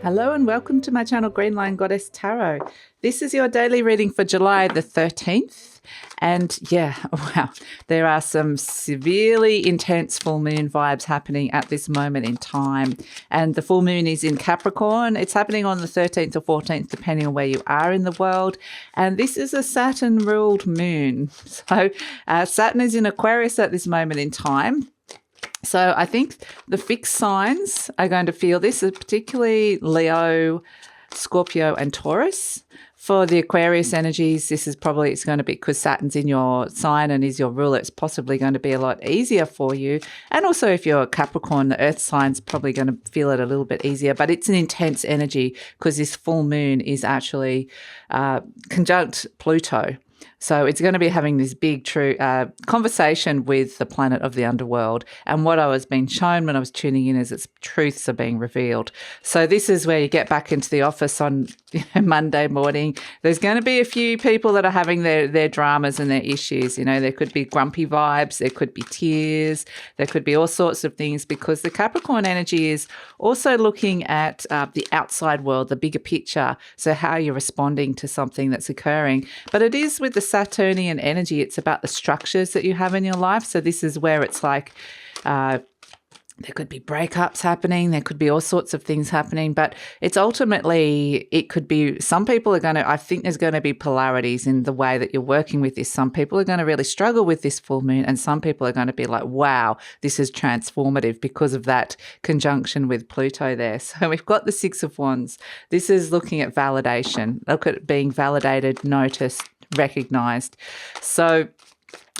Hello and welcome to my channel Green Lion Goddess Tarot. This is your daily reading for July the 13th. And yeah, wow, there are some severely intense full moon vibes happening at this moment in time. And the full moon is in Capricorn. It's happening on the 13th or 14th, depending on where you are in the world. And this is a Saturn-ruled moon. So Saturn is in Aquarius at this moment in time. So I think the fixed signs are going to feel this, particularly Leo, Scorpio and Taurus. For the Aquarius energies, this is probably, it's going to be, because Saturn's in your sign and is your ruler, it's possibly going to be a lot easier for you. And also if you're a Capricorn, the earth sign's probably going to feel it a little bit easier, but it's an intense energy because this full moon is actually conjunct Pluto. So it's going to be having this big conversation with the planet of the underworld. And what I was being shown when I was tuning in is its truths are being revealed. So this is where you get back into the office on Monday morning. There's going to be a few people that are having their dramas and their issues. There could be grumpy vibes. There could be tears. There could be all sorts of things, because the Capricorn energy is also looking at the outside world, the bigger picture. So how you're responding to something that's occurring. But it is with the Saturnian energy, it's about the structures that you have in your life. So this is where it's like there could be breakups happening, there could be all sorts of things happening, but it's ultimately, it could be, some people are going to, I think there's going to be polarities in the way that you're working with this. Some people are going to really struggle with this full moon, and some people are going to be like, wow, this is transformative because of that conjunction with Pluto there. So we've got the Six of Wands. This is looking at validation, look at being validated, noticed, recognized. So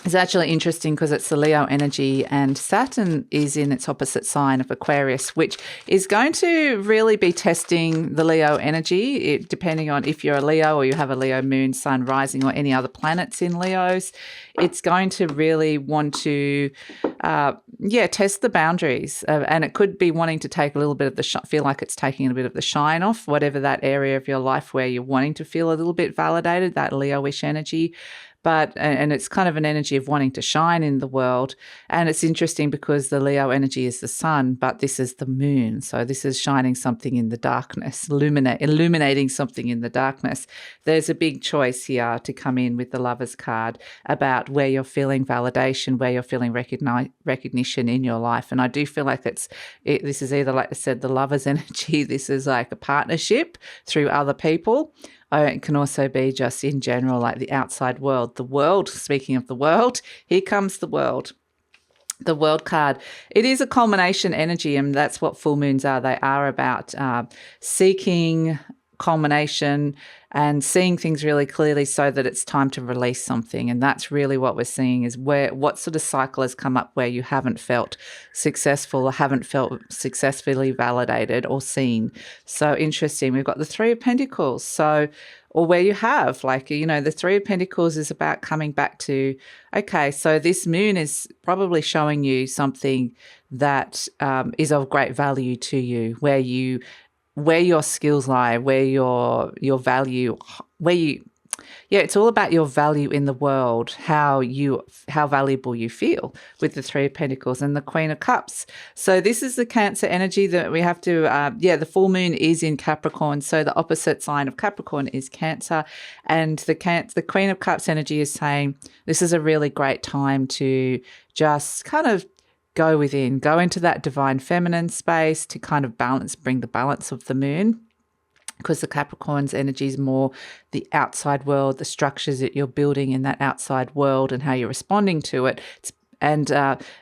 it's actually interesting because it's the Leo energy, and Saturn is in its opposite sign of Aquarius, which is going to really be testing the Leo energy, depending on if you're a Leo or you have a Leo moon, sun, rising, or any other planets in Leos. It's going to really want to, test the boundaries. And it could be wanting to take a little bit of feel like it's taking a bit of the shine off, whatever that area of your life where you're wanting to feel a little bit validated, that Leo-ish energy. And it's kind of an energy of wanting to shine in the world. And it's interesting because the Leo energy is the sun, but this is the moon. So this is shining something in the darkness, illuminating something in the darkness. There's a big choice here to come in with the Lovers card about where you're feeling validation, where you're feeling recognition in your life. And I do feel like this is either, like I said, the Lovers energy. This is like a partnership through other people. It can also be just in general, like the outside world. The world, speaking of the world, here comes the world. The World card. It is a culmination energy, and that's what full moons are. They are about seeking culmination and seeing things really clearly so that it's time to release something. And that's really what we're seeing, is what sort of cycle has come up where you haven't felt successful or haven't felt successfully validated or seen. So interesting. We've got the Three of Pentacles. Or where you have, the Three of Pentacles is about coming back to, okay, so this moon is probably showing you something that is of great value to you, where your skills lie, where your value, it's all about your value in the world, how valuable you feel, with the Three of Pentacles and the Queen of Cups. So this is the Cancer energy that we have to, the full moon is in Capricorn. So the opposite sign of Capricorn is Cancer. And the Queen of Cups energy is saying this is a really great time to just kind of go within, go into that divine feminine space to kind of bring the balance of the moon. Because the Capricorn's energy is more the outside world, the structures that you're building in that outside world and how you're responding to it.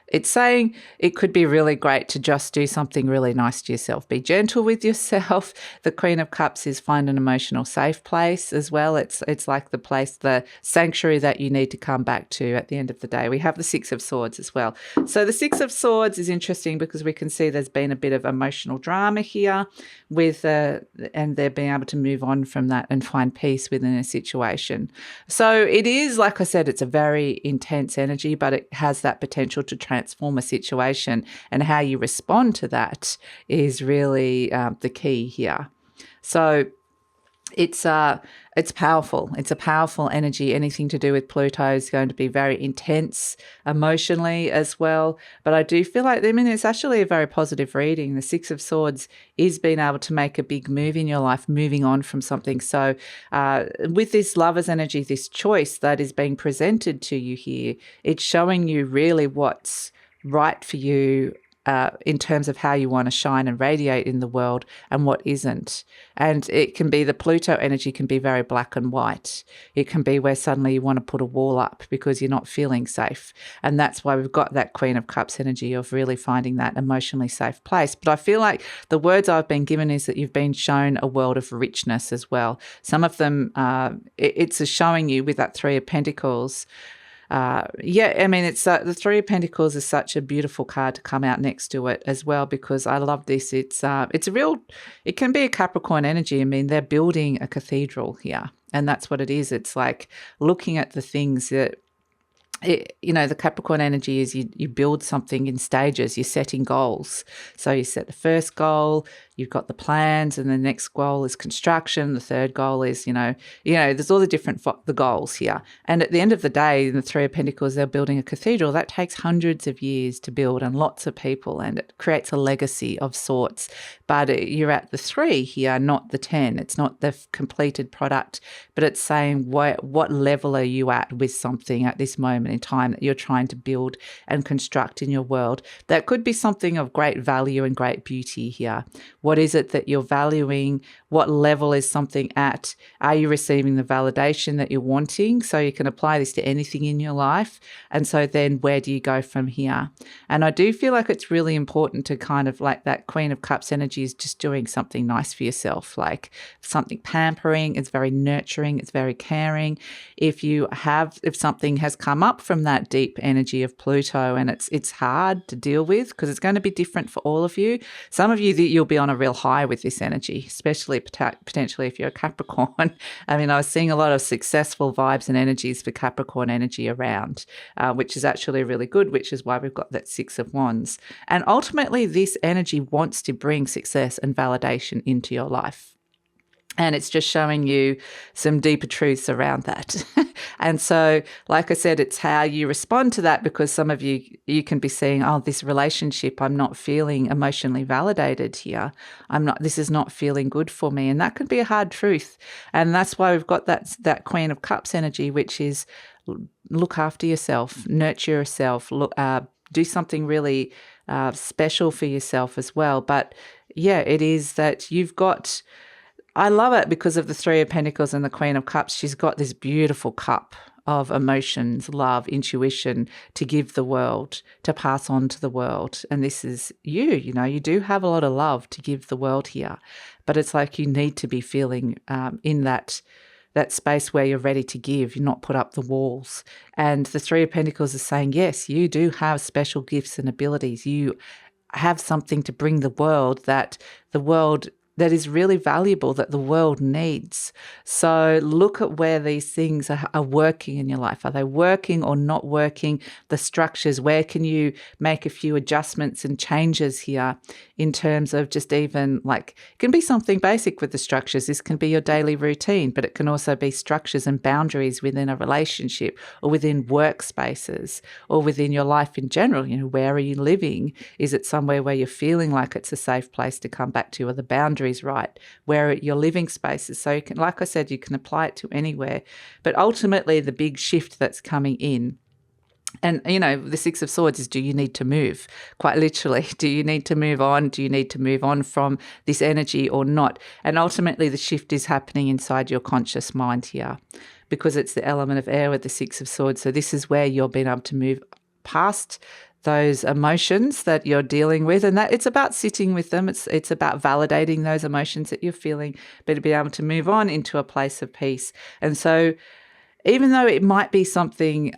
It's saying it could be really great to just do something really nice to yourself. Be gentle with yourself. The Queen of Cups is find an emotional safe place as well. It's like the place, the sanctuary that you need to come back to at the end of the day. We have the Six of Swords as well. So the Six of Swords is interesting because we can see there's been a bit of emotional drama here and they're being able to move on from that and find peace within a situation. So it is, like I said, it's a very intense energy, but it has that potential to transform a situation, and how you respond to that is really the key here. So it's powerful. It's a powerful energy. Anything to do with Pluto is going to be very intense emotionally as well. But I do feel like, I mean, it's actually a very positive reading. The Six of Swords is being able to make a big move in your life, moving on from something. So with this Lover's energy, this choice that is being presented to you here, it's showing you really what's right for you in terms of how you want to shine and radiate in the world and what isn't. And it can be, the Pluto energy can be very black and white. It can be where suddenly you want to put a wall up because you're not feeling safe. And that's why we've got that Queen of Cups energy of really finding that emotionally safe place. But I feel like the words I've been given is that you've been shown a world of richness as well. Some of them, it's showing you with that Three of Pentacles. It's the Three of Pentacles is such a beautiful card to come out next to it as well, because I love this. It can be a Capricorn energy. I mean, they're building a cathedral here, and that's what it is. It's like looking at the things that, the Capricorn energy is you build something in stages. You're setting goals. So you set the first goal, you've got the plans, and the next goal is construction. The third goal is, there's all the different the goals here. And at the end of the day, in the Three of Pentacles, they're building a cathedral. That takes hundreds of years to build and lots of people, and it creates a legacy of sorts. But you're at the 3 here, not the 10. It's not the completed product, but it's saying what level are you at with something at this moment in time that you're trying to build and construct in your world. That could be something of great value and great beauty here. What is it that you're valuing? What level is something at? Are you receiving the validation that you're wanting? So you can apply this to anything in your life. And so then where do you go from here? And I do feel like it's really important to kind of, like, that Queen of Cups energy is just doing something nice for yourself, like something pampering. It's very nurturing. It's very caring. If something has come up from that deep energy of Pluto, and it's hard to deal with because it's going to be different for all of you. Some of you, you'll be on a real high with this energy, especially potentially if you're a Capricorn. I mean, I was seeing a lot of successful vibes and energies for Capricorn energy around, which is actually really good, which is why we've got that Six of Wands. And ultimately, this energy wants to bring success and validation into your life. And it's just showing you some deeper truths around that. And so, like I said, it's how you respond to that, because some of you can be saying, oh, this relationship, I'm not feeling emotionally validated here. This is not feeling good for me. And that can be a hard truth. And that's why we've got that Queen of Cups energy, which is look after yourself, nurture yourself, do something really special for yourself as well. But yeah, it is that you've got... I love it because of the Three of Pentacles and the Queen of Cups. She's got this beautiful cup of emotions, love, intuition to give the world, to pass on to the world. And this is you do have a lot of love to give the world here. But it's like you need to be feeling in that space where you're ready to give, you're not put up the walls. And the Three of Pentacles is saying, yes, you do have special gifts and abilities. You have something to bring the world that is really valuable, that the world needs. So look at where these things are working in your life. Are they working or not working? The structures, where can you make a few adjustments and changes here in terms of just even it can be something basic with the structures. This can be your daily routine, but it can also be structures and boundaries within a relationship or within workspaces or within your life in general. Where are you living? Is it somewhere where you're feeling like it's a safe place to come back to? Are the boundaries right? Where are your living spaces? So you can, like I said, you can apply it to anywhere. But ultimately, the big shift that's coming in, and, the Six of Swords is, do you need to move? Quite literally, do you need to move on? Do you need to move on from this energy or not? And ultimately, the shift is happening inside your conscious mind here, because it's the element of air with the Six of Swords. So this is where you're being able to move past those emotions that you're dealing with, and that it's about sitting with them. It's about validating those emotions that you're feeling, but to be able to move on into a place of peace. And so even though it might be something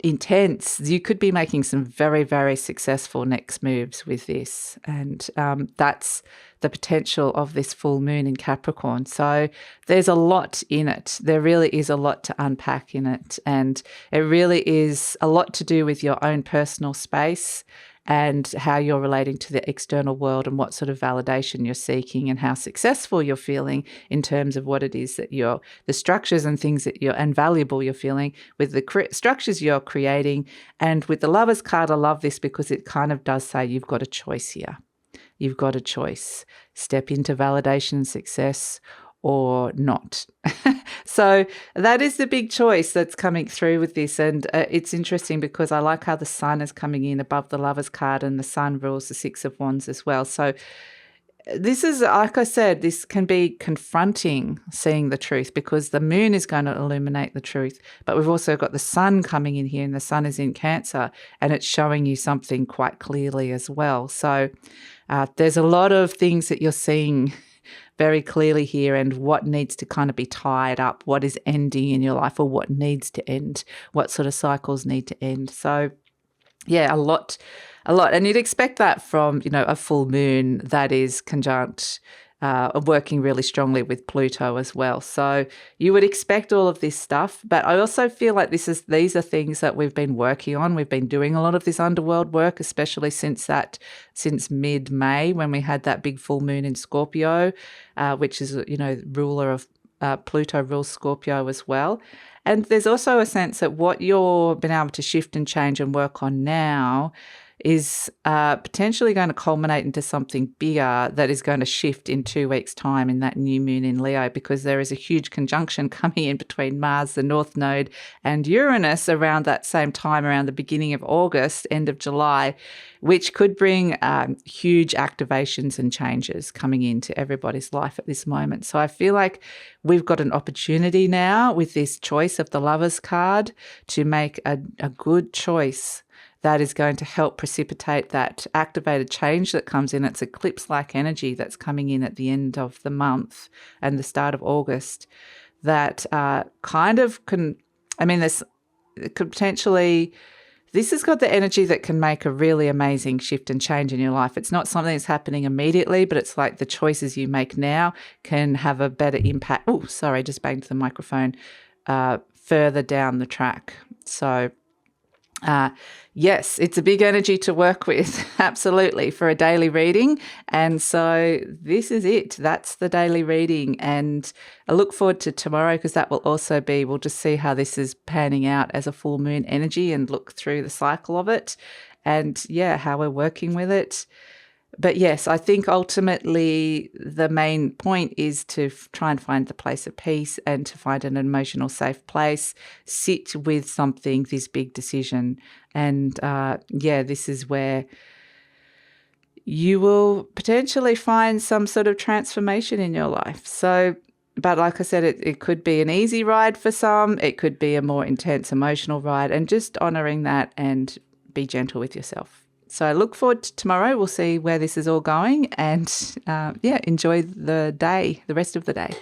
intense, you could be making some very, very successful next moves with this. And that's the potential of this full moon in Capricorn. So there's a lot in it. There really is a lot to unpack in it. And it really is a lot to do with your own personal space and how you're relating to the external world and what sort of validation you're seeking and how successful you're feeling in terms of what it is that the structures and things that and valuable you're feeling with the structures you're creating. And with the Lovers card, I love this because it kind of does say you've got a choice here. You've got a choice. Step into validation and success or not. So that is the big choice that's coming through with this. And it's interesting because I like how the Sun is coming in above the Lovers card, and the Sun rules the Six of Wands as well. So this is, like I said, this can be confronting seeing the truth because the Moon is going to illuminate the truth. But we've also got the Sun coming in here, and the Sun is in Cancer, and it's showing you something quite clearly as well. So there's a lot of things that you're seeing very clearly here, and what needs to kind of be tied up, what is ending in your life or what needs to end, what sort of cycles need to end. So yeah, a lot. And you'd expect that from, a full moon that is conjunct, working really strongly with Pluto as well. So you would expect all of this stuff. But I also feel like these are things that we've been working on. We've been doing a lot of this underworld work, especially since mid-May when we had that big full moon in Scorpio, which is, ruler of Pluto rules Scorpio as well. And there's also a sense that what you're been able to shift and change and work on now is potentially going to culminate into something bigger that is going to shift in 2 weeks' time in that new moon in Leo, because there is a huge conjunction coming in between Mars, the North Node, and Uranus around that same time, around the beginning of August, end of July, which could bring huge activations and changes coming into everybody's life at this moment. So I feel like we've got an opportunity now with this choice of the Lovers card to make a good choice that is going to help precipitate that activated change that comes in. It's eclipse-like energy that's coming in at the end of the month and the start of August that this has got the energy that can make a really amazing shift and change in your life. It's not something that's happening immediately, but it's like the choices you make now can have a better impact. Oh, sorry, just banged the microphone further down the track. So yes, it's a big energy to work with, absolutely, for a daily reading. And so this is it. That's the daily reading. And I look forward to tomorrow because that will also be, we'll just see how this is panning out as a full moon energy and look through the cycle of it and, how we're working with it. But yes, I think ultimately the main point is to try and find the place of peace and to find an emotional safe place, sit with something, this big decision. And this is where you will potentially find some sort of transformation in your life. So, but like I said, it could be an easy ride for some. It could be a more intense emotional ride, and just honouring that and be gentle with yourself. So I look forward to tomorrow. We'll see where this is all going and, enjoy the rest of the day.